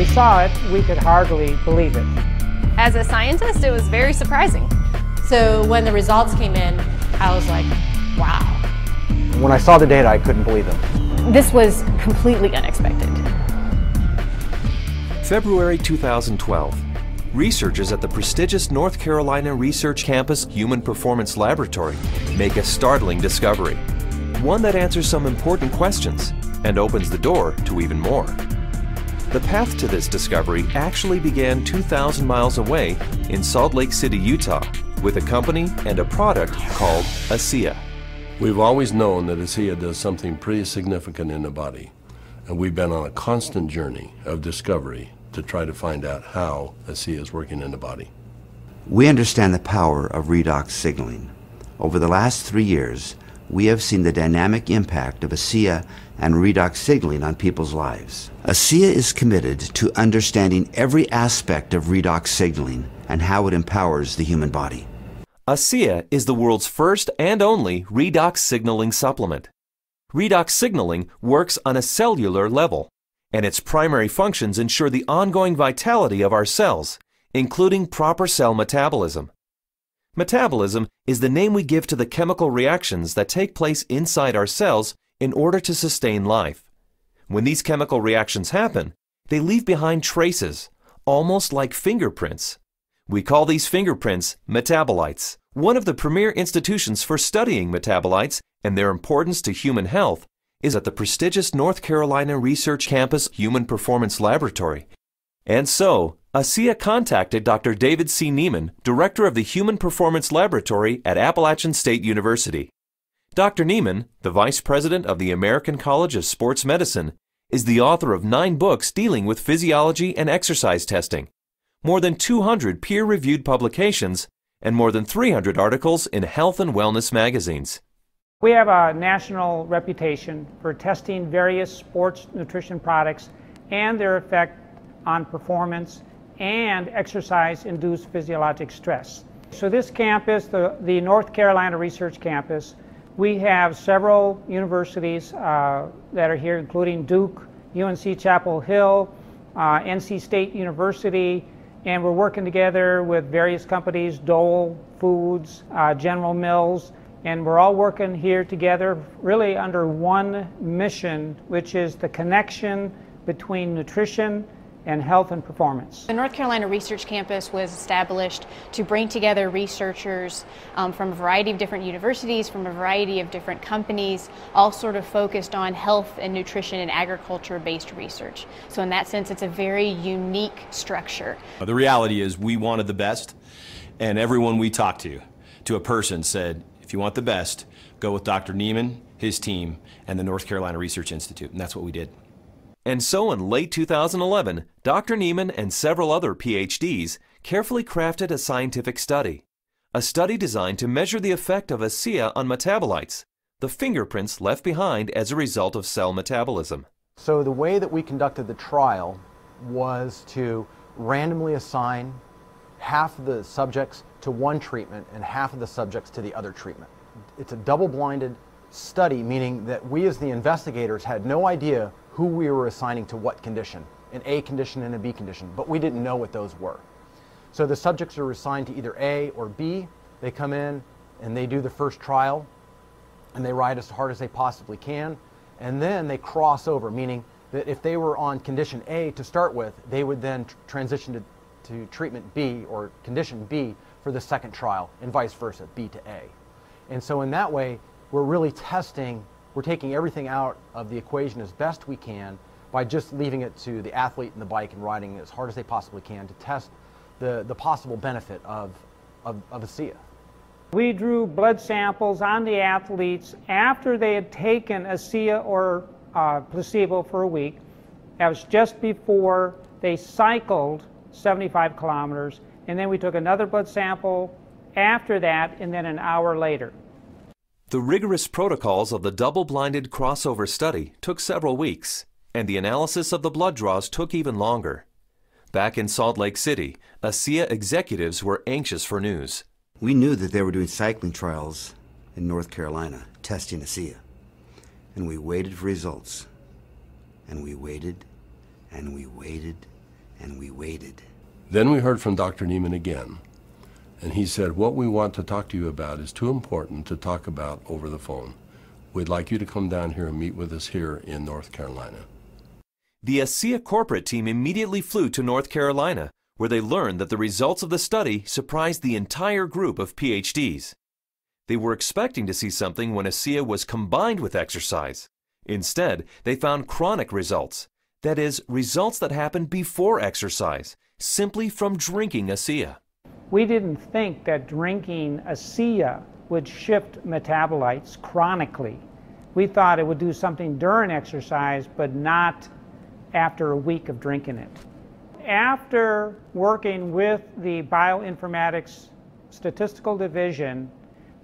saw it, we could hardly believe it. As a scientist, it was very surprising. So when the results came in, I was like, wow. When I saw the data, I couldn't believe them. This was completely unexpected. February 2012. Researchers at the prestigious North Carolina Research Campus Human Performance Laboratory make a startling discovery. One that answers some important questions and opens the door to even more. The path to this discovery actually began 2,000 miles away in Salt Lake City, Utah, with a company and a product called ASEA. We've always known that ASEA does something pretty significant in the body, and we've been on a constant journey of discovery to try to find out how ASEA is working in the body. We understand the power of redox signaling. Over the last 3 years, we have seen the dynamic impact of ASEA and redox signaling on people's lives. ASEA is committed to understanding every aspect of redox signaling and how it empowers the human body. ASEA is the world's first and only redox signaling supplement. Redox signaling works on a cellular level, and its primary functions ensure the ongoing vitality of our cells, including proper cell metabolism. Metabolism is the name we give to the chemical reactions that take place inside our cells in order to sustain life. When these chemical reactions happen, they leave behind traces, almost like fingerprints. We call these fingerprints metabolites. One of the premier institutions for studying metabolites and their importance to human health is at the prestigious North Carolina Research Campus Human Performance Laboratory. And so, ASEA contacted Dr. David C. Nieman, director of the Human Performance Laboratory at Appalachian State University. Dr. Nieman, the vice president of the American College of Sports Medicine, is the author of 9 books dealing with physiology and exercise testing, more than 200 peer-reviewed publications, and more than 300 articles in health and wellness magazines. We have a national reputation for testing various sports nutrition products and their effect on performance and exercise-induced physiologic stress. So this campus, the North Carolina Research Campus, we have several universities that are here, including Duke, UNC Chapel Hill, NC State University, and we're working together with various companies, Dole Foods, General Mills, and we're all working here together really under one mission, which is the connection between nutrition and health and performance. The North Carolina Research Campus was established to bring together researchers from a variety of different universities, from a variety of different companies, all sort of focused on health and nutrition and agriculture-based research. So in that sense, it's a very unique structure. The reality is we wanted the best, and everyone we talked to a person said, if you want the best, go with Dr. Nieman, his team, and the North Carolina Research Institute, and that's what we did. And so in late 2011, Dr. Nieman and several other PhDs carefully crafted a scientific study. A study designed to measure the effect of ASEA on metabolites, the fingerprints left behind as a result of cell metabolism. So the way that we conducted the trial was to randomly assign half of the subjects to one treatment and half of the subjects to the other treatment. It's a double-blinded study, meaning that we as the investigators had no idea who we were assigning to what condition, an A condition and a B condition, but we didn't know what those were. So the subjects are assigned to either A or B. They come in and they do the first trial and they ride as hard as they possibly can, and then they cross over, meaning that if they were on condition A to start with, they would then transition to treatment B or condition B for the second trial, and vice versa, B to A. And so in that way, we're really testing, we're taking everything out of the equation as best we can by just leaving it to the athlete and the bike and riding as hard as they possibly can to test the possible benefit of ASEA. We drew blood samples on the athletes after they had taken ASEA or placebo for a week. That was just before they cycled 75 kilometers, and then we took another blood sample after that, and then an hour later. The rigorous protocols of the double-blinded crossover study took several weeks, and the analysis of the blood draws took even longer. Back in Salt Lake City, ASEA executives were anxious for news. We knew that they were doing cycling trials in North Carolina, testing ASEA. And we waited for results. And we waited, and we waited, and we waited. Then we heard from Dr. Neiman again, and he said, what we want to talk to you about is too important to talk about over the phone. We'd like you to come down here and meet with us here in North Carolina. The ASEA corporate team immediately flew to North Carolina, where they learned that the results of the study surprised the entire group of PhDs. They were expecting to see something when ASEA was combined with exercise. Instead, they found chronic results. That is, results that happened before exercise, simply from drinking ASEA. We didn't think that drinking ASEA would shift metabolites chronically. We thought it would do something during exercise, but not after a week of drinking it. After working with the Bioinformatics Statistical Division,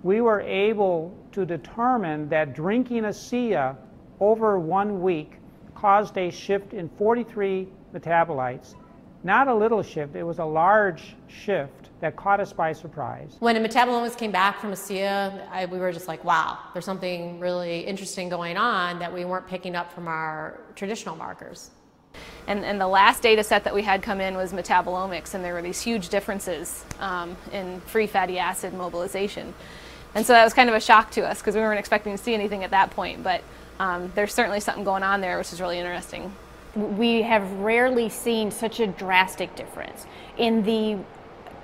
we were able to determine that drinking ASEA over 1 week caused a shift in 43 metabolites. Not a little shift, it was a large shift that caught us by surprise. When the metabolomics came back from ASEA, we were just like, wow, there's something really interesting going on that we weren't picking up from our traditional markers. And the last data set that we had come in was metabolomics, and there were these huge differences in free fatty acid mobilization. And so that was kind of a shock to us because we weren't expecting to see anything at that point, but there's certainly something going on there which is really interesting. We have rarely seen such a drastic difference. In the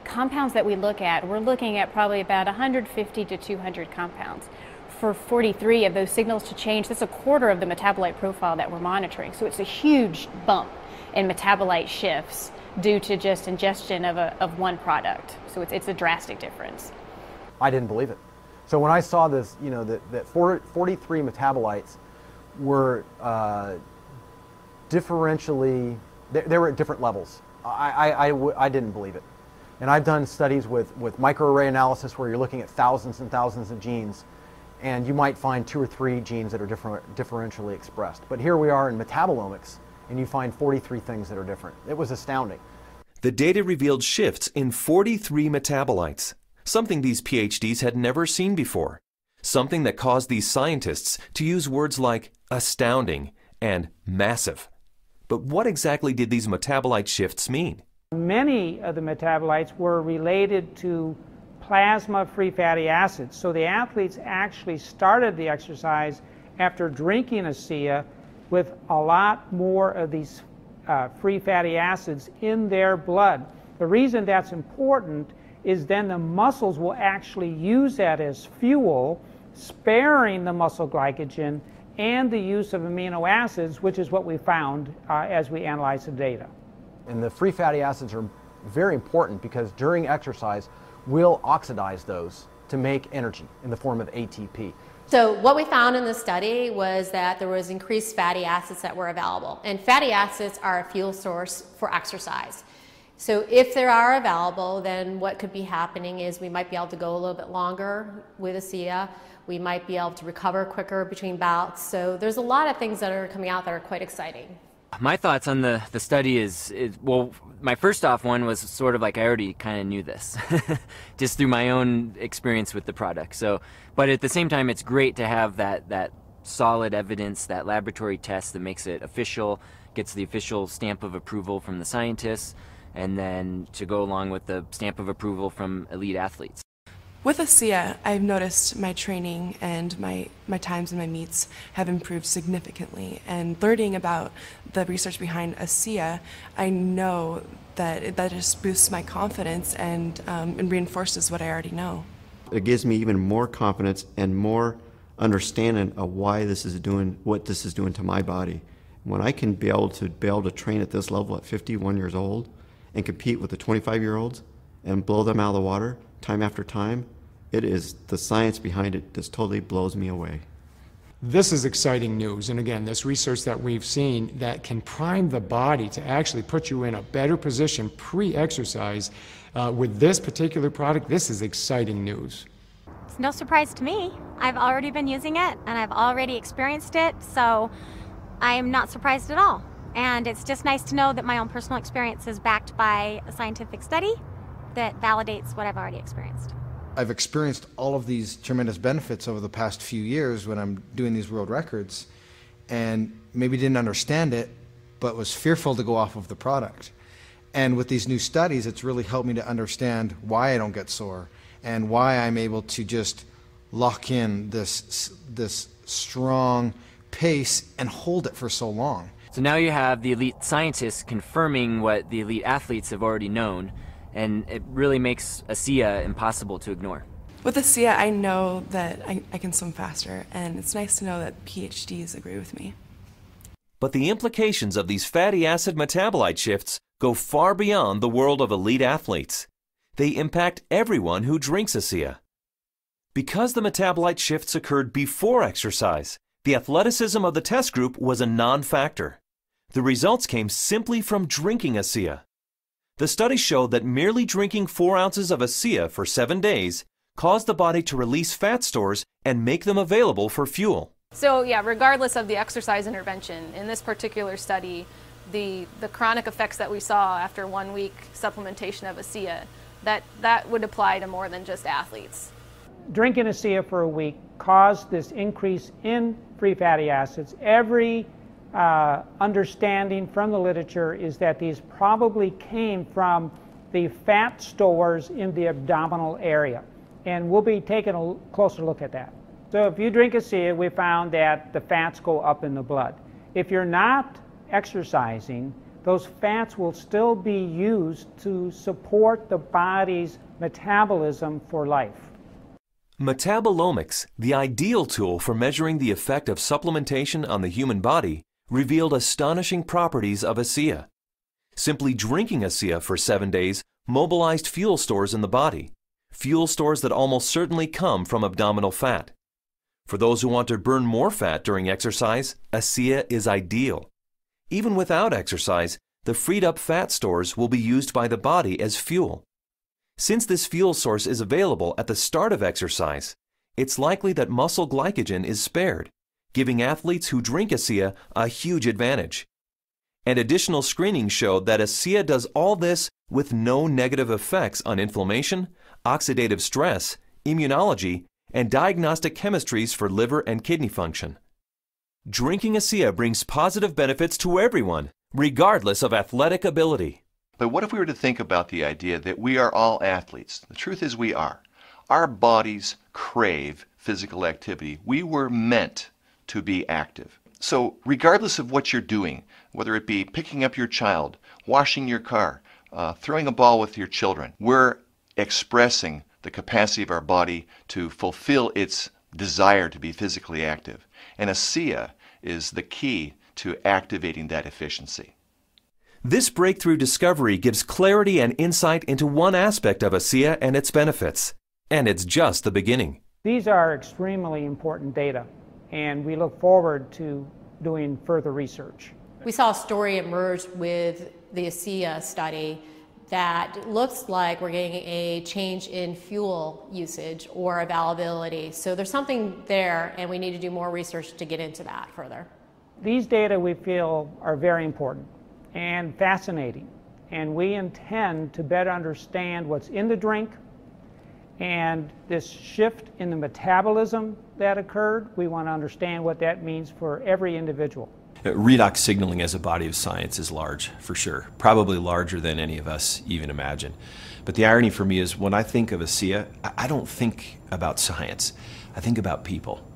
compounds that we look at, we're looking at probably about 150 to 200 compounds. For 43 of those signals to change, that's a quarter of the metabolite profile that we're monitoring. So it's a huge bump in metabolite shifts due to just ingestion of one product. So it's a drastic difference. I didn't believe it. So when I saw this, you know, that 43 metabolites were differentially, they were at different levels. I didn't believe it. And I've done studies with microarray analysis where you're looking at thousands and thousands of genes, and you might find 2 or 3 genes that are differentially expressed. But here we are in metabolomics, and you find 43 things that are different. It was astounding. The data revealed shifts in 43 metabolites, something these PhDs had never seen before, something that caused these scientists to use words like astounding and massive. But what exactly did these metabolite shifts mean? Many of the metabolites were related to plasma free fatty acids. So the athletes actually started the exercise after drinking ASEA with a lot more of these free fatty acids in their blood. The reason that's important is then the muscles will actually use that as fuel, sparing the muscle glycogen and the use of amino acids, which is what we found as we analyzed the data. And the free fatty acids are very important because during exercise, we'll oxidize those to make energy in the form of ATP. So what we found in the study was that there was increased fatty acids that were available. And fatty acids are a fuel source for exercise. So if they are available, then what could be happening is we might be able to go a little bit longer with ASEA. We might be able to recover quicker between bouts. So there's a lot of things that are coming out that are quite exciting. My thoughts on the study is, well, my first off one was sort of like I already kind of knew this, just through my own experience with the product. So, but at the same time, it's great to have that solid evidence, that laboratory test that makes it official, gets the official stamp of approval from the scientists, and then to go along with the stamp of approval from elite athletes. With ASEA, I've noticed my training and my times and my meets have improved significantly. And learning about the research behind ASEA, I know that that just boosts my confidence and reinforces what I already know. It gives me even more confidence and more understanding of why this is doing what this is doing to my body. When I can be able to train at this level at 51 years old and compete with the 25-year-olds and blow them out of the water time after time, it is the science behind it just totally blows me away. This is exciting news, and again, this research that we've seen that can prime the body to actually put you in a better position pre-exercise with this particular product. This is exciting news. It's no surprise to me. I've already been using it and I've already experienced it, so I am not surprised at all. And it's just nice to know that my own personal experience is backed by a scientific study that validates what I've already experienced. I've experienced all of these tremendous benefits over the past few years when I'm doing these world records, and maybe didn't understand it, but was fearful to go off of the product. And with these new studies, it's really helped me to understand why I don't get sore and why I'm able to just lock in this strong pace and hold it for so long. So now you have the elite scientists confirming what the elite athletes have already known, and it really makes ASEA impossible to ignore. With ASEA, I know that I can swim faster, and it's nice to know that PhDs agree with me. But the implications of these fatty acid metabolite shifts go far beyond the world of elite athletes. They impact everyone who drinks ASEA. Because the metabolite shifts occurred before exercise, the athleticism of the test group was a non-factor. The results came simply from drinking ASEA. The study showed that merely drinking 4 ounces of ASEA for 7 days caused the body to release fat stores and make them available for fuel. So yeah, regardless of the exercise intervention, in this particular study, the chronic effects that we saw after 1 week supplementation of ASEA, that would apply to more than just athletes. Drinking ASEA for a week caused this increase in free fatty acids. Every understanding from the literature is that these probably came from the fat stores in the abdominal area. And we'll be taking a closer look at that. So if you drink ASEA, we found that the fats go up in the blood. If you're not exercising, those fats will still be used to support the body's metabolism for life. Metabolomics, the ideal tool for measuring the effect of supplementation on the human body, revealed astonishing properties of ASEA. Simply drinking ASEA for 7 days mobilized fuel stores in the body, fuel stores that almost certainly come from abdominal fat. For those who want to burn more fat during exercise, ASEA is ideal. Even without exercise, the freed up fat stores will be used by the body as fuel. Since this fuel source is available at the start of exercise, it's likely that muscle glycogen is spared, giving athletes who drink ASEA a huge advantage. And additional screening showed that ASEA does all this with no negative effects on inflammation, oxidative stress, immunology, and diagnostic chemistries for liver and kidney function. Drinking ASEA brings positive benefits to everyone, regardless of athletic ability. But what if we were to think about the idea that we are all athletes? The truth is we are. Our bodies crave physical activity. We were meant to be active. So regardless of what you're doing, whether it be picking up your child, washing your car, throwing a ball with your children, we're expressing the capacity of our body to fulfill its desire to be physically active. And ASEA is the key to activating that efficiency. This breakthrough discovery gives clarity and insight into one aspect of ASEA and its benefits. And it's just the beginning. These are extremely important data, and we look forward to doing further research. We saw a story emerge with the ASEA study that looks like we're getting a change in fuel usage or availability. So there's something there, and we need to do more research to get into that further. These data we feel are very important and fascinating, and we intend to better understand what's in the drink and this shift in the metabolism that occurred. We want to understand what that means for every individual. Redox signaling as a body of science is large, for sure. Probably larger than any of us even imagine. But the irony for me is when I think of ASEA, I don't think about science. I think about people.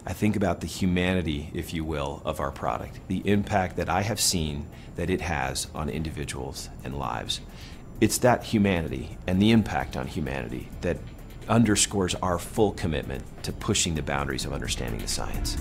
I think about the humanity, if you will, of our product. The impact that I have seen that it has on individuals and lives. It's that humanity and the impact on humanity that underscores our full commitment to pushing the boundaries of understanding the science.